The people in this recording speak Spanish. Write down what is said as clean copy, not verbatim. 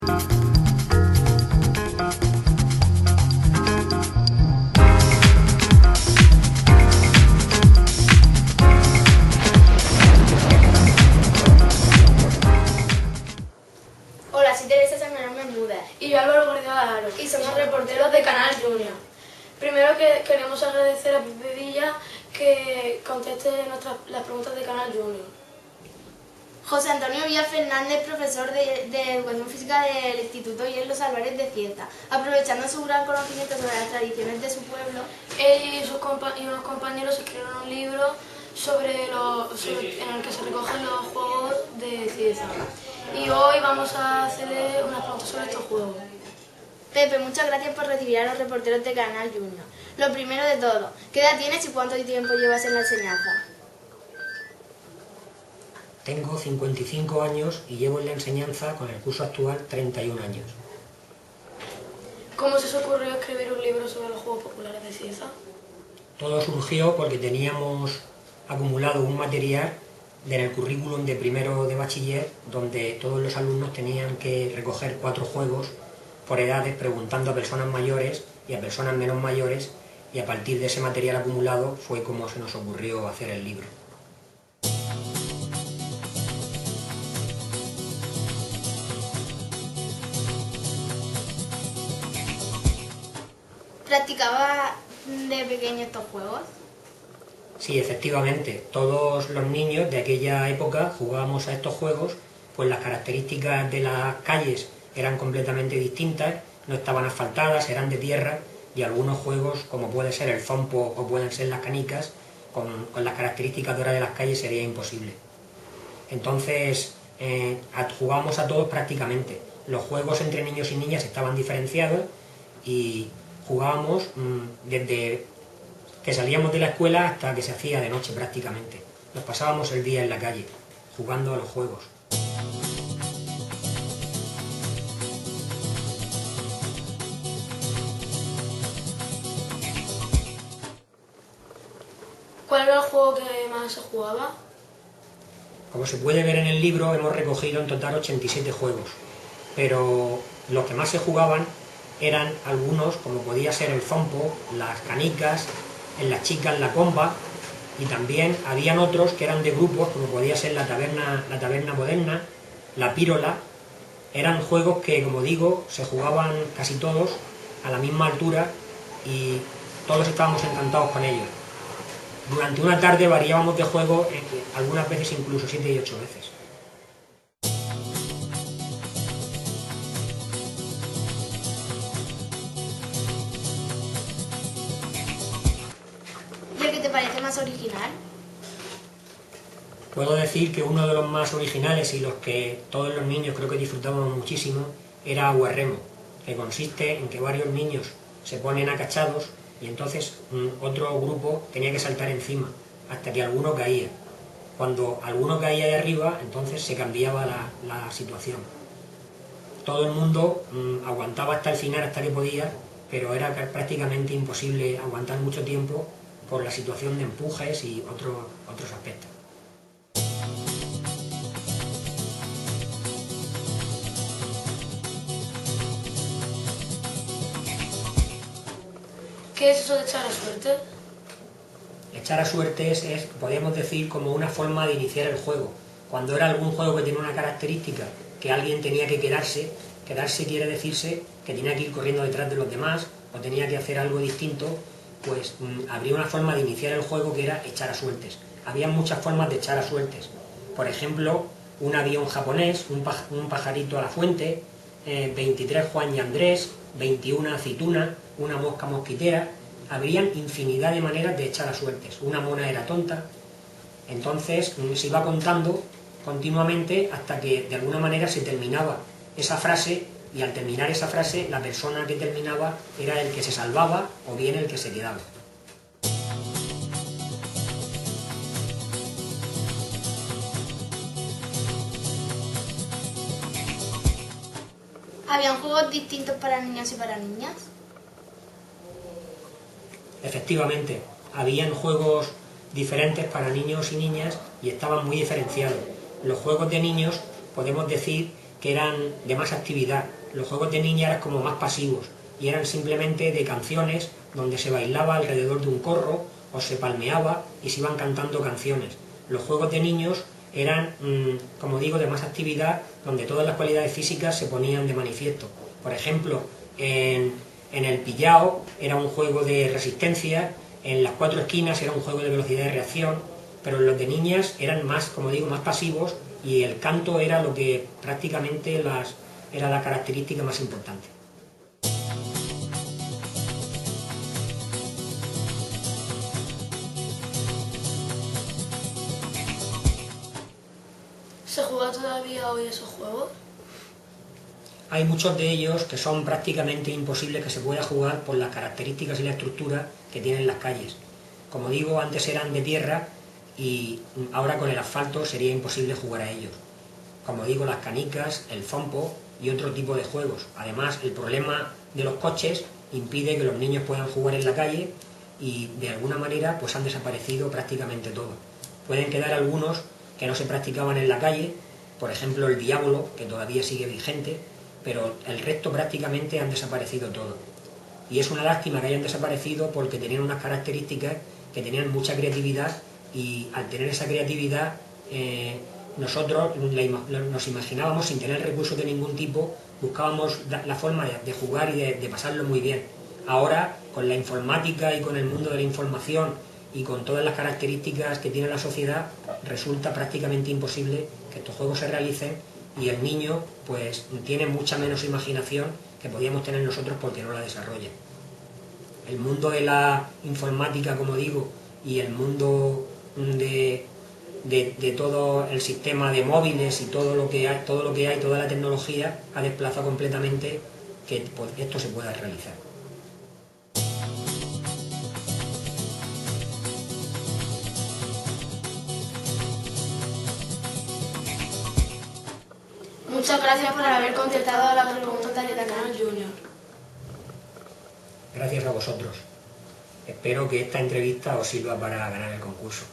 Hola, soy Teresa Sanmarán Bermúdez. Y yo Álvaro Guardiola Aro. Y somos reporteros de Canal Junior. Primero que queremos agradecer a Pepe Villa que conteste las preguntas de Canal Junior. José Antonio Villa Fernández, profesor de Educación Física del Instituto Los Álvarez de Cieza. Aprovechando su gran conocimiento sobre las tradiciones de su pueblo, Él y unos compañeros escribieron un libro en el que se recogen los juegos de Cieza. Y hoy vamos a hacerle unas preguntas sobre estos juegos. Pepe, muchas gracias por recibir a los reporteros de Canal Junior. Lo primero de todo, ¿qué edad tienes y cuánto tiempo llevas en la enseñanza? Tengo 55 años y llevo en la enseñanza con el curso actual 31 años. ¿Cómo se os ocurrió escribir un libro sobre los juegos populares de Cieza? Todo surgió porque teníamos acumulado un material en el currículum de primero de bachiller donde todos los alumnos tenían que recoger 4 juegos por edades, preguntando a personas mayores y a personas menos mayores, y a partir de ese material acumulado fue como se nos ocurrió hacer el libro. ¿Practicaba de pequeño estos juegos? Sí, efectivamente, todos los niños de aquella época jugábamos a estos juegos, pues las características de las calles eran completamente distintas, no estaban asfaltadas, eran de tierra, y algunos juegos, como puede ser el zompo o pueden ser las canicas, con las características de ahora de las calles sería imposible. Entonces, jugábamos a todos prácticamente. Los juegos entre niños y niñas estaban diferenciados y jugábamos desde que salíamos de la escuela hasta que se hacía de noche prácticamente. Nos pasábamos el día en la calle, jugando a los juegos. ¿Cuál era el juego que más se jugaba? Como se puede ver en el libro, hemos recogido en total 87 juegos, pero los que más se jugaban eran algunos, como podía ser el zompo, las canicas, en las chicas la comba, y también habían otros que eran de grupos, como podía ser la taberna moderna, la pírola. Eran juegos que, como digo, se jugaban casi todos a la misma altura y todos estábamos encantados con ellos. Durante una tarde variábamos de juego, algunas veces incluso 7 y 8 veces. ¿Y el que te parece más original? Puedo decir que uno de los más originales y los que todos los niños creo que disfrutamos muchísimo era Aguarremo, que consiste en que varios niños se ponen agachados y entonces otro grupo tenía que saltar encima hasta que alguno caía. Cuando alguno caía de arriba, entonces se cambiaba la situación. Todo el mundo aguantaba hasta el final, hasta que podía, pero era prácticamente imposible aguantar mucho tiempo por la situación de empujes y otros aspectos. ¿Qué es eso de echar a suerte? Echar a suertes es, podríamos decir, como una forma de iniciar el juego. Cuando era algún juego que tenía una característica que alguien tenía que quedarse quiere decirse que tenía que ir corriendo detrás de los demás o tenía que hacer algo distinto, pues habría una forma de iniciar el juego que era echar a suertes. Había muchas formas de echar a suertes. Por ejemplo, un avión japonés, un pajarito a la fuente, 23 Juan y Andrés, 21 aceituna, una mosca mosquitera. Habrían infinidad de maneras de echar a suertes. Una mona era tonta. Entonces se iba contando continuamente hasta que de alguna manera se terminaba esa frase, y al terminar esa frase la persona que terminaba era el que se salvaba o bien el que se quedaba. ¿Habían juegos distintos para niños y para niñas? Efectivamente, habían juegos diferentes para niños y niñas y estaban muy diferenciados. Los juegos de niños podemos decir que eran de más actividad. Los juegos de niña eran como más pasivos y eran simplemente de canciones donde se bailaba alrededor de un corro o se palmeaba y se iban cantando canciones. Los juegos de niños eran, como digo, de más actividad, donde todas las cualidades físicas se ponían de manifiesto. Por ejemplo, en el pillao era un juego de resistencia, en las 4 esquinas era un juego de velocidad de reacción, pero los de niñas eran más, como digo, más pasivos, y el canto era lo que prácticamente era la característica más importante. ¿Se juega todavía hoy esos juegos? Hay muchos de ellos que son prácticamente imposibles que se pueda jugar por las características y la estructura que tienen las calles. Como digo, antes eran de tierra y ahora con el asfalto sería imposible jugar a ellos. Como digo, las canicas, el fompo y otro tipo de juegos. Además, el problema de los coches impide que los niños puedan jugar en la calle y de alguna manera pues han desaparecido prácticamente todos. Pueden quedar algunos que no se practicaban en la calle, por ejemplo el diablo, que todavía sigue vigente, pero el resto prácticamente han desaparecido todos. Y es una lástima que hayan desaparecido porque tenían unas características que tenían mucha creatividad, y al tener esa creatividad nosotros nos imaginábamos sin tener recursos de ningún tipo, buscábamos la forma de jugar y de pasarlo muy bien. Ahora, con la informática y con el mundo de la información y con todas las características que tiene la sociedad, resulta prácticamente imposible que estos juegos se realicen, y el niño pues tiene mucha menos imaginación que podíamos tener nosotros porque no la desarrolla. El mundo de la informática, como digo, y el mundo de todo el sistema de móviles y todo lo que hay, toda la tecnología, ha desplazado completamente que pues, esto se pueda realizar. Muchas gracias por haber contestado a las preguntas de Canal Junior. Gracias a vosotros. Espero que esta entrevista os sirva para ganar el concurso.